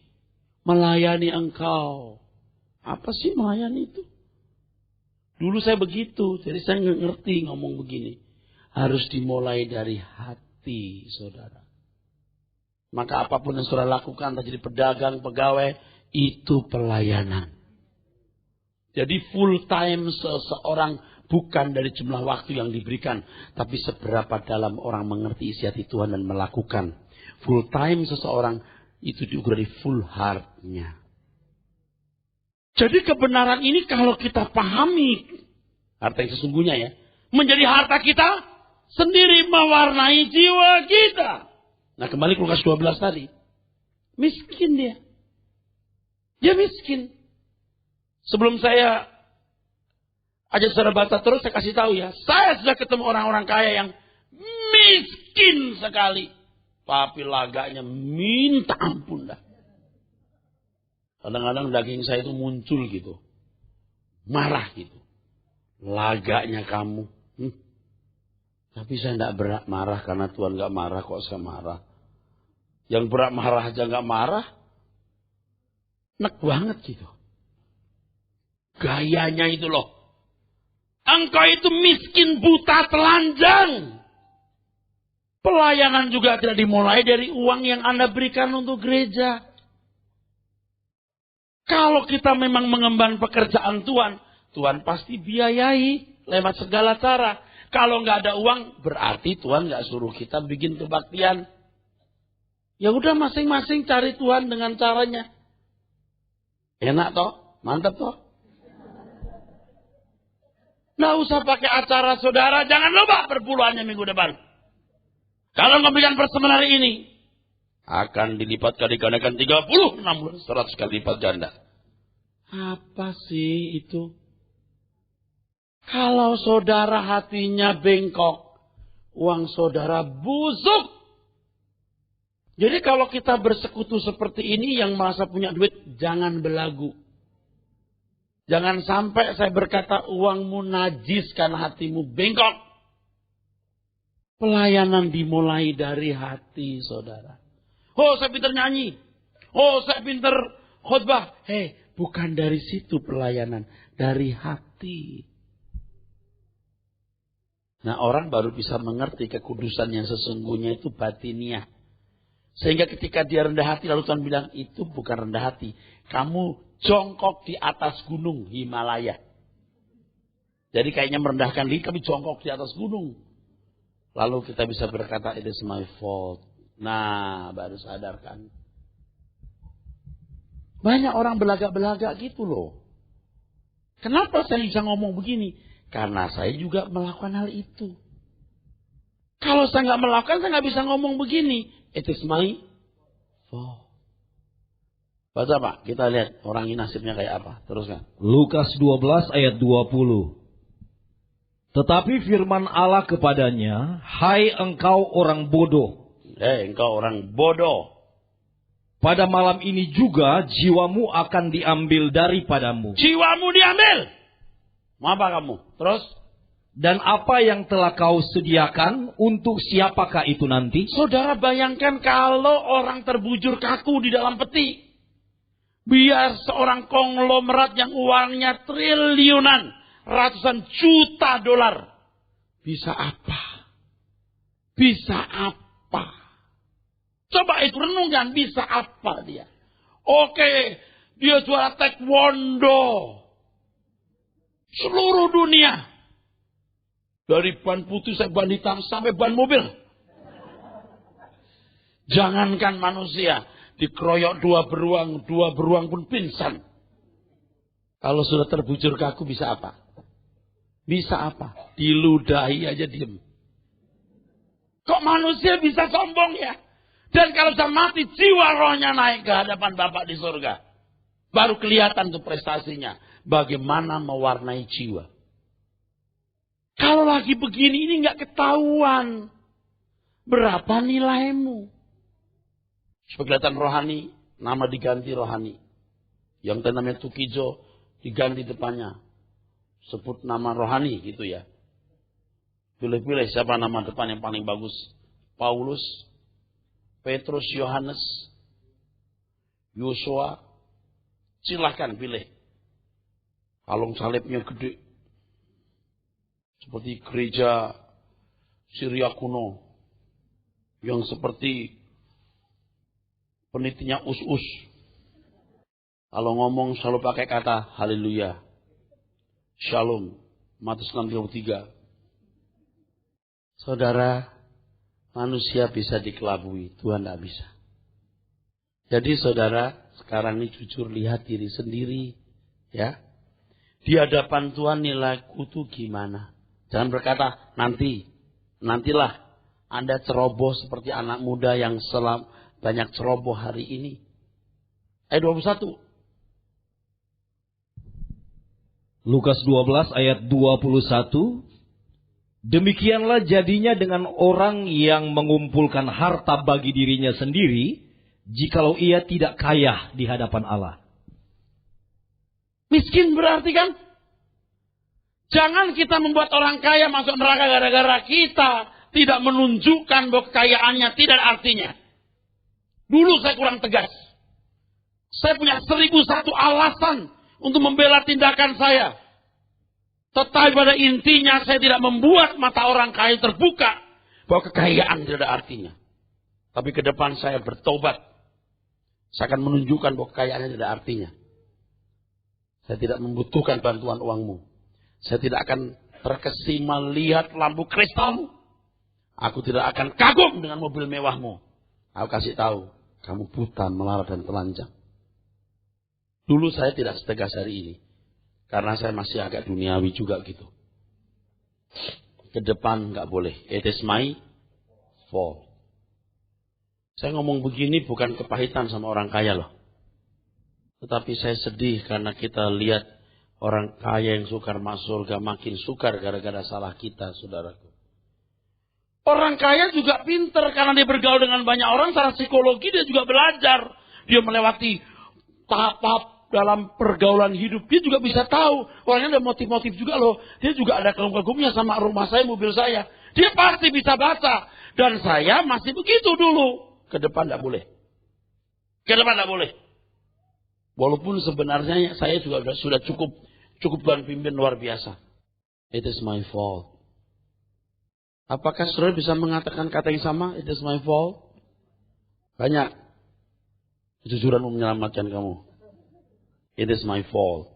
melayani engkau. Apa sih melayani itu? Dulu saya begitu, jadi saya nggak ngerti ngomong begini. Harus dimulai dari hati, saudara. Maka apapun yang saudara lakukan, entah jadi pedagang, pegawai, itu pelayanan. Jadi full time seseorang bukan dari jumlah waktu yang diberikan, tapi seberapa dalam orang mengerti isi hati Tuhan dan melakukan. Full time seseorang itu diukur dari full heart-nya. Jadi kebenaran ini kalau kita pahami, harta yang sesungguhnya ya, menjadi harta kita sendiri, mewarnai jiwa kita. Nah kembali ke Lukas 12 tadi. Miskin dia. Dia miskin. Sebelum saya ajak saudara baca terus, saya kasih tahu ya. Saya sudah ketemu orang-orang kaya yang miskin sekali. Tapi laganya minta ampun dah. Kadang-kadang daging saya itu muncul gitu. Marah gitu. Laganya kamu. Tapi saya tidak berat marah karena Tuhan gak marah kok saya marah. Yang berat marah aja gak marah. Nek banget gitu. Gayanya itu loh. Engkau itu miskin, buta, telanjang. Pelayanan juga tidak dimulai dari uang yang Anda berikan untuk gereja. Kalau kita memang mengemban pekerjaan Tuhan, Tuhan pasti biayai lewat segala cara. Kalau nggak ada uang, berarti Tuhan nggak suruh kita bikin kebaktian. Ya udah masing-masing cari Tuhan dengan caranya. Enak toh? Mantap toh? Nggak usah pakai acara saudara. Jangan lupa perpuluhannya minggu depan. Kalau ngambilkan persembahan hari ini, akan dilipat kali gandakan 36 bulan 100 kali lipat ganda. Apa sih itu? Kalau saudara hatinya bengkok, uang saudara busuk. Jadi kalau kita bersekutu seperti ini yang merasa punya duit, jangan belagu. Jangan sampai saya berkata uangmu najis karena hatimu bengkok. Pelayanan dimulai dari hati saudara. Oh saya pintar nyanyi. Oh saya pintar khotbah. Bukan dari situ pelayanan. Dari hati. Nah orang baru bisa mengerti kekudusan yang sesungguhnya itu batiniah. Sehingga ketika dia rendah hati lalu Tuhan bilang itu bukan rendah hati. Kamu jongkok di atas gunung Himalaya. Jadi kayaknya merendahkan diri kami jongkok di atas gunung. Lalu kita bisa berkata it is my fault. Nah baru sadarkan. Banyak orang belagak-belagak gitu loh. Kenapa saya bisa ngomong begini? Karena saya juga melakukan hal itu. Kalau saya nggak melakukan, saya nggak bisa ngomong begini. It is my fault. Baca Pak, kita lihat orang ini nasibnya kayak apa. Teruskan. Lukas 12 ayat 20. Tetapi firman Allah kepadanya, hai engkau orang bodoh. Engkau orang bodoh. Pada malam ini juga jiwamu akan diambil daripadamu. Jiwamu diambil. Mau apa kamu? Terus? Dan apa yang telah kau sediakan untuk siapakah itu nanti? Saudara bayangkan kalau orang terbujur kaku di dalam peti. Biar seorang konglomerat yang uangnya triliunan, ratusan juta dolar. Bisa apa? Bisa apa? Coba itu renungkan, bisa apa dia? Oke, dia juara taekwondo. Seluruh dunia. Dari ban putih sampai ban hitam sampai ban mobil. Jangankan manusia. Dikeroyok dua beruang pun pingsan. Kalau sudah terbujur kaku bisa apa? Bisa apa? Diludahi aja diem. Kok manusia bisa sombong ya? Dan kalau sudah mati jiwa rohnya naik ke hadapan Bapa di surga. Baru kelihatan tuh prestasinya. Bagaimana mewarnai jiwa. Kalau lagi begini ini nggak ketahuan. Berapa nilaimu? Supaya kelihatan rohani, nama diganti rohani. Yang tadi namanya Tukijo, diganti depannya. Sebut nama rohani gitu ya. Pilih-pilih siapa nama depan yang paling bagus. Paulus, Petrus, Yohanes, Yosua, silahkan pilih. Kalung salibnya gede. Seperti gereja Syria kuno. Yang seperti penitinya us-us. Kalau ngomong selalu pakai kata haleluya. Shalom. Matius 6:23. Saudara, manusia bisa dikelabui, Tuhan tidak bisa. Jadi saudara, sekarang ini jujur lihat diri sendiri. Ya. Di hadapan Tuhan nilaiku itu gimana? Jangan berkata, nantilah. Anda ceroboh seperti anak muda yang banyak ceroboh hari ini. Ayat 21. Lukas 12 ayat 21. Demikianlah jadinya dengan orang yang mengumpulkan harta bagi dirinya sendiri, jikalau ia tidak kaya di hadapan Allah. Miskin berarti kan? Jangan kita membuat orang kaya masuk neraka gara-gara kita tidak menunjukkan bahwa kekayaannya tidak ada artinya. Dulu saya kurang tegas. Saya punya 1001 alasan untuk membela tindakan saya. Tetapi pada intinya saya tidak membuat mata orang kaya terbuka bahwa kekayaan tidak ada artinya. Tapi ke depan saya bertobat. Saya akan menunjukkan bahwa kekayaannya tidak ada artinya. Saya tidak membutuhkan bantuan uangmu. Saya tidak akan terkesima lihat lampu kristalmu. Aku tidak akan kagum dengan mobil mewahmu. Aku kasih tahu, kamu buta, melarat dan telanjang. Dulu saya tidak setegas hari ini. Karena saya masih agak duniawi juga gitu. Ke depan nggak boleh. It is my fault. Saya ngomong begini bukan kepahitan sama orang kaya loh. Tetapi saya sedih karena kita lihat orang kaya yang sukar masuk surga makin sukar gara-gara salah kita, saudaraku. Orang kaya juga pinter karena dia bergaul dengan banyak orang secara psikologi, dia juga belajar. Dia melewati tahap-tahap dalam pergaulan hidup. Dia juga bisa tahu. Orangnya ada motif-motif juga loh. Dia juga ada kagum-kagumnya sama rumah saya, mobil saya. Dia pasti bisa baca. Dan saya masih begitu dulu. Ke depan tidak boleh. Ke depan tidak boleh. Walaupun sebenarnya saya juga sudah cukup Tuhan pimpin luar biasa. It is my fault. Apakah saudara bisa mengatakan kata yang sama? It is my fault. Banyak. Kejujuran menyelamatkan kamu. It is my fault.